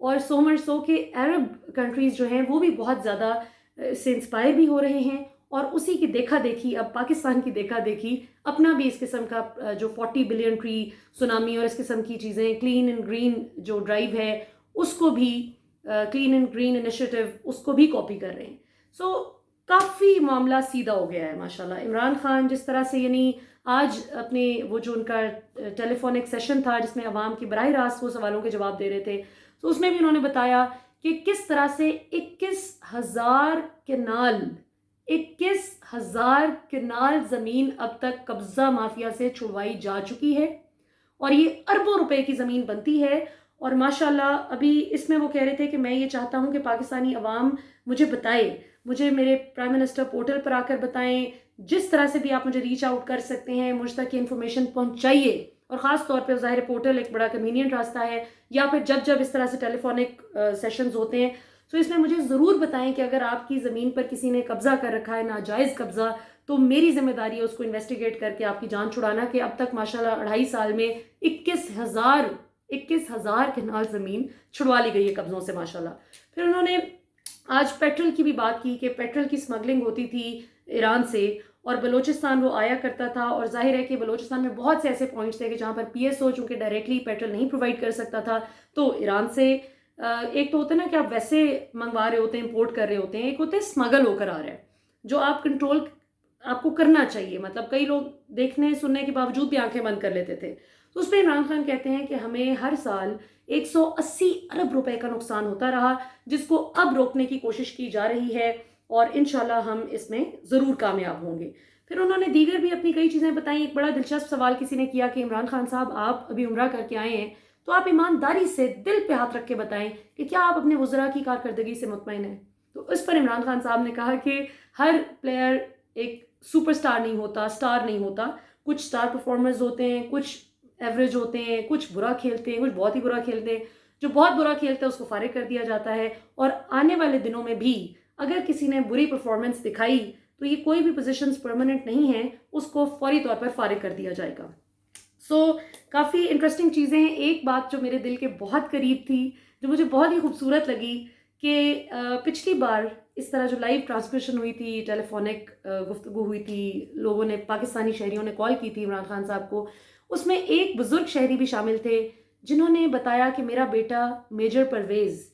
اور سو مچ سو کہ عرب کنٹریز جو ہیں وہ بھی بہت زیادہ سے انسپائر بھی ہو رہے ہیں، اور اسی کی دیکھا دیکھی اب پاکستان کی دیکھا دیکھی اپنا بھی اس قسم کا جو 40 بلین ٹری سونامی اور اس قسم کی چیزیں، کلین اینڈ گرین جو ڈرائیو ہے اس کو بھی، کلین اینڈ گرین انیشیٹو اس کو بھی کاپی کر رہے ہیں. سو کافی معاملہ سیدھا ہو گیا ہے ماشاءاللہ. عمران خان جس طرح سے یعنی آج اپنے وہ جو ان کا ٹیلی فونک سیشن تھا جس میں عوام کی براہ راست وہ سوالوں کے جواب دے رہے تھے، تو اس میں بھی انہوں نے بتایا کہ کس طرح سے 21,000 کنال زمین اب تک قبضہ مافیا سے چھڑوائی جا چکی ہے، اور یہ اربوں روپے کی زمین بنتی ہے. اور ماشاءاللہ ابھی اس میں وہ کہہ رہے تھے کہ میں یہ چاہتا ہوں کہ پاکستانی عوام مجھے بتائے، مجھے میرے پرائم منسٹر پورٹل پر آ کر بتائیں، جس طرح سے بھی آپ مجھے ریچ آؤٹ کر سکتے ہیں مجھ تک یہ انفارمیشن پہنچائیے. اور خاص طور پہ ظاہر پورٹل ایک بڑا کنوینئنٹ راستہ ہے، یا پھر جب اس طرح سے ٹیلی فونک سیشنز ہوتے ہیں تو اس میں مجھے ضرور بتائیں کہ اگر آپ کی زمین پر کسی نے قبضہ کر رکھا ہے، ناجائز قبضہ، تو میری ذمہ داری ہے اس کو انویسٹیگیٹ کر کے آپ کی جان چھڑانا. کہ اب تک ماشاءاللہ 2.5 سال میں 21,000 کنال زمین چھڑوا لی گئی ہے قبضوں سے ماشاءاللہ. پھر انہوں نے آج پیٹرول کی بھی بات کی کہ پیٹرول کی سمگلنگ ہوتی تھی ایران سے، اور بلوچستان وہ آیا کرتا تھا، اور ظاہر ہے کہ بلوچستان میں بہت سے ایسے پوائنٹس تھے کہ جہاں پر پی ایس او چونکہ ڈائریکٹلی پیٹرول نہیں پرووائڈ کر سکتا تھا، تو ایران سے ایک تو ہوتا ہے نا کہ آپ ویسے منگوا رہے ہوتے ہیں، امپورٹ کر رہے ہوتے ہیں، ایک ہوتا ہے اسمگل ہو کر آ رہا ہے جو آپ کنٹرول آپ کو کرنا چاہیے. مطلب کئی لوگ دیکھنے سننے کے باوجود بھی آنکھیں بند کر لیتے تھے. تو اس پہ عمران خان کہتے ہیں کہ ہمیں ہر سال 180 ارب روپے کا نقصان ہوتا رہا، جس کو اب روکنے کی کوشش کی جا رہی ہے، اور انشاءاللہ ہم اس میں ضرور کامیاب ہوں گے. پھر انہوں نے دیگر بھی اپنی کئی چیزیں بتائیں. ایک بڑا دلچسپ سوال کسی نے کیا کہ عمران خان صاحب آپ ابھی عمرہ کر کے آئے ہیں، تو آپ ایمانداری سے دل پہ ہاتھ رکھ کے بتائیں کہ کیا آپ اپنے وزراء کی کارکردگی سے مطمئن ہیں. تو اس پر عمران خان صاحب نے کہا کہ ہر پلیئر ایک سپر سٹار نہیں ہوتا، سٹار نہیں ہوتا. کچھ سٹار پرفارمرز ہوتے ہیں، کچھ ایوریج ہوتے ہیں، کچھ برا کھیلتے ہیں، کچھ بہت ہی برا کھیلتے ہیں. جو بہت برا کھیلتا ہے اس کو فارغ کر دیا جاتا ہے، اور آنے والے دنوں میں بھی اگر کسی نے بری پرفارمنس دکھائی تو یہ کوئی بھی پوزیشنز پرماننٹ نہیں ہیں، اس کو فوری طور پر فارغ کر دیا جائے گا. سو کافی انٹرسٹنگ چیزیں ہیں. ایک بات جو میرے دل کے بہت قریب تھی، جو مجھے بہت ہی خوبصورت لگی، کہ پچھلی بار اس طرح جو لائیو ٹرانسمیشن ہوئی تھی، ٹیلی فونک گفتگو ہوئی تھی، لوگوں نے، پاکستانی شہریوں نے کال کی تھی عمران خان صاحب کو، اس میں ایک بزرگ شہری بھی شامل تھے جنہوں نے بتایا کہ میرا بیٹا میجر پرویز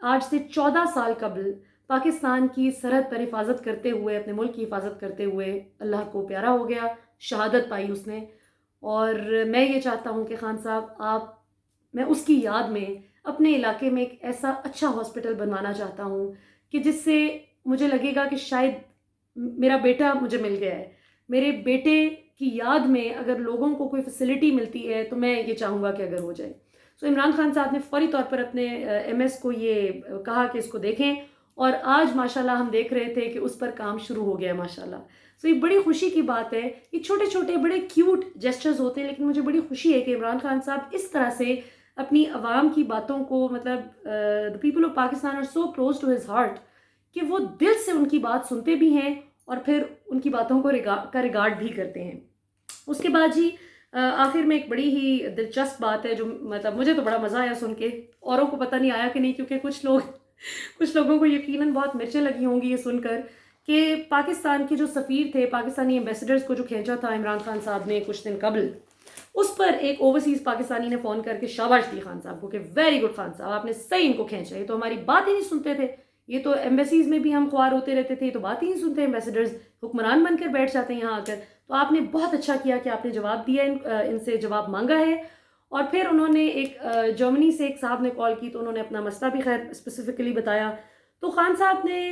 آج سے 14 سال قبل پاکستان کی سرحد پر حفاظت کرتے ہوئے، اپنے ملک کی حفاظت کرتے ہوئے اللہ کو پیارا ہو گیا، شہادت پائی اس نے. اور میں یہ چاہتا ہوں کہ خان صاحب میں اس کی یاد میں اپنے علاقے میں ایک ایسا اچھا ہاسپٹل بنوانا چاہتا ہوں کہ جس سے مجھے لگے گا کہ شاید میرا بیٹا مجھے مل گیا ہے. میرے بیٹے کی یاد میں اگر لوگوں کو کوئی فیسلٹی ملتی ہے تو میں یہ چاہوں گا کہ اگر ہو جائے. سو عمران خان صاحب نے فوری طور پر اپنے ایم ایس کو یہ کہا کہ اس کو دیکھیں، اور آج ماشاءاللہ ہم دیکھ رہے تھے کہ اس پر کام شروع ہو گیا ماشاءاللہ. سو یہ بڑی خوشی کی بات ہے. یہ چھوٹے چھوٹے بڑے کیوٹ جیسچرز ہوتے ہیں، لیکن مجھے بڑی خوشی ہے کہ عمران خان صاحب اس طرح سے اپنی عوام کی باتوں کو، مطلب the people of Pakistan are so close to his heart کہ وہ دل سے ان کی بات سنتے بھی ہیں اور پھر ان کی باتوں کو ریگارڈ بھی کرتے ہیں. اس کے بعد جی آخر میں ایک بڑی ہی دلچسپ بات ہے جو مطلب مجھے تو بڑا مزہ آیا سن کے، اوروں کو پتہ نہیں آیا کہ نہیں، کیونکہ کچھ لوگوں کو یقیناً بہت مرچیں لگی ہوں گی یہ سن کر کہ پاکستان کے جو سفیر تھے، پاکستانی ایمبیسڈرز کو جو کھینچا تھا عمران خان صاحب نے کچھ دن قبل، اس پر ایک اوورسیز پاکستانی نے فون کر کے شاباش دی خان صاحب کو کہ ویری گڈ خان صاحب، آپ نے صحیح ان کو کھینچا، یہ تو ہماری بات ہی نہیں سنتے تھے، یہ تو ایمبیسیز میں بھی ہم خوار ہوتے رہتے تھے، تو بات ہی نہیں سنتے، ایمبیسڈرز حکمران بن کر بیٹھ جاتے ہیں یہاں آ کر. تو آپ نے بہت اچھا کیا کہ آپ نے جواب دیا، ان سے جواب مانگا ہے. اور پھر انہوں نے ایک جرمنی سے ایک صاحب نے کال کی تو انہوں نے اپنا مسئلہ بھی خیر اسپیسیفکلی بتایا. تو خان صاحب نے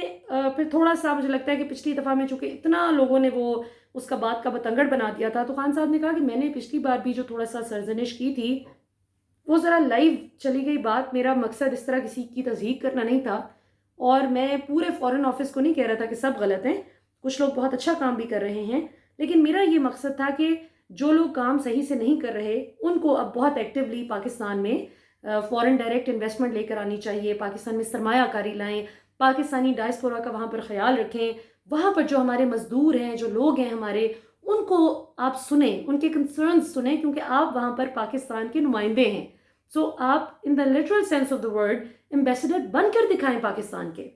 پھر تھوڑا سا، مجھے لگتا ہے کہ پچھلی دفعہ میں چونکہ اتنا لوگوں نے وہ اس کا بات کا بتنگڑ بنا دیا تھا، تو خان صاحب نے کہا کہ میں نے پچھلی بار بھی جو تھوڑا سا سرزنش کی تھی وہ ذرا لائیو چلی گئی بات، میرا مقصد اس طرح کسی کی تضحیق کرنا نہیں تھا، اور میں پورے فورن آفس کو نہیں کہہ رہا تھا کہ سب غلط ہیں، کچھ لوگ بہت اچھا کام بھی کر رہے ہیں، لیکن میرا یہ مقصد تھا کہ جو لوگ کام صحیح سے نہیں کر رہے ان کو اب بہت ایکٹیولی پاکستان میں فورن ڈائریکٹ انویسٹمنٹ لے کر آنی چاہیے، پاکستان میں سرمایہ کاری لائیں، پاکستانی ڈائسپورا کا وہاں پر خیال رکھیں، وہاں پر جو ہمارے مزدور ہیں، جو لوگ ہیں ہمارے، ان کو آپ سنیں، ان کے کنسرنز سنیں، کیونکہ آپ وہاں پر پاکستان کے نمائندے ہیں. سو آپ in the literal sense of the word ambassador بن کر دکھائیں پاکستان کے.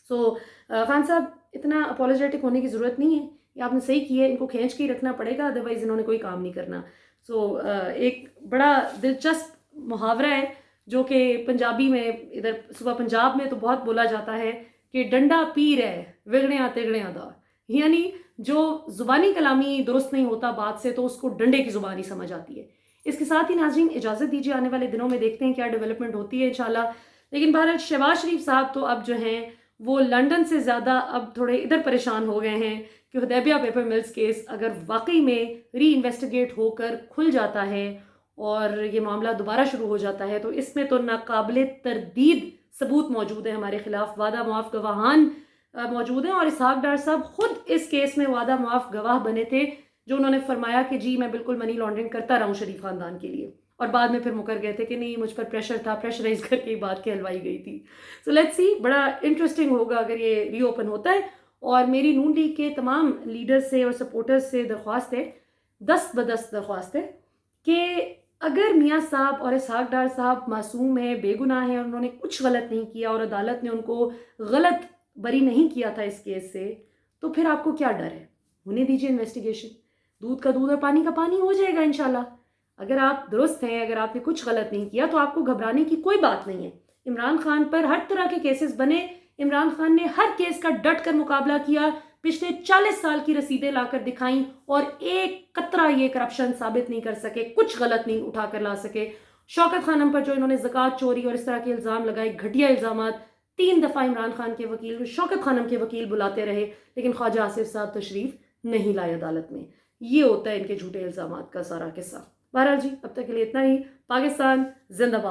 سو خان صاحب اتنا اپولوجیٹک ہونے کی ضرورت نہیں ہے, یہ آپ نے صحیح کی ہے, ان کو کھینچ کے ہی رکھنا پڑے گا, ادروائز انہوں نے کوئی کام نہیں کرنا. سو ایک بڑا دلچسپ محاورہ ہے جو کہ پنجابی میں ادھر صبح پنجاب میں تو بہت بولا جاتا ہے کہ ڈنڈا پیر ہے وگڑیاں تگڑیاں دا, یعنی جو زبانی کلامی درست نہیں ہوتا بات سے تو اس کو ڈنڈے کی زبانی سمجھ آتی ہے. اس کے ساتھ ہی ناظرین اجازت دیجیے, آنے والے دنوں میں دیکھتے ہیں کیا ڈیولپمنٹ ہوتی ہے انشاءاللہ. لیکن بہرحال شہباز شریف صاحب تو اب جو ہیں وہ لنڈن سے زیادہ اب تھوڑے ادھر پریشان ہو گئے ہیں کہ حدیبیہ پیپر ملز کیس اگر واقعی میں ری انویسٹیگیٹ ہو کر کھل جاتا ہے اور یہ معاملہ دوبارہ شروع ہو جاتا ہے تو اس میں تو ناقابل تردید ثبوت موجود ہے ہمارے خلاف, وعدہ معاف گواہان موجود ہیں, اور اسحاق ڈار صاحب خود اس کیس میں وعدہ معاف گواہ بنے تھے جو انہوں نے فرمایا کہ جی میں بالکل منی لانڈرنگ کرتا رہا ہوں شریف خاندان کے لیے, اور بعد میں پھر مکر گئے تھے کہ نہیں مجھ پر پریشر تھا, پریشرائز کر کے بات کہلوائی گئی تھی. سو لیٹس سی, بڑا انٹرسٹنگ ہوگا اگر یہ ری اوپن ہوتا ہے. اور میری نون لیگ کے تمام لیڈرز سے اور سپورٹرز سے درخواست ہے, دست بدست درخواست ہے کہ اگر میاں صاحب اور اسحاق ڈار صاحب معصوم ہیں, بے گناہ ہیں اور انہوں نے کچھ غلط نہیں کیا اور عدالت نے ان کو غلط بری نہیں کیا تھا اس کیس سے, تو پھر آپ کو کیا ڈر ہے؟ ہونے دیجیے انویسٹیگیشن, دودھ کا دودھ اور پانی کا پانی ہو جائے گا انشاءاللہ. اگر آپ درست ہیں, اگر آپ نے کچھ غلط نہیں کیا تو آپ کو گھبرانے کی کوئی بات نہیں ہے. عمران خان پر ہر طرح کے کیسز بنے, عمران خان نے ہر کیس کا ڈٹ کر مقابلہ کیا, پچھلے 40 سال کی رسیدیں لا کر دکھائیں اور ایک قطرہ یہ کرپشن ثابت نہیں کر سکے, کچھ غلط نہیں اٹھا کر لا سکے. شوکت خانم پر جو انہوں نے زکوٰۃ چوری اور اس طرح کے الزام لگائے, گھٹیا الزامات, 3 دفعہ عمران خان کے وکیل شوکت خانم کے وکیل بلاتے رہے لیکن خواجہ آصف صاحب تشریف نہیں لائے عدالت میں. یہ ہوتا ہے ان کے جھوٹے الزامات کا سارا قصہ. بہرحال جی اب تک کے لیے اتنا ہی. پاکستان زندہ باد.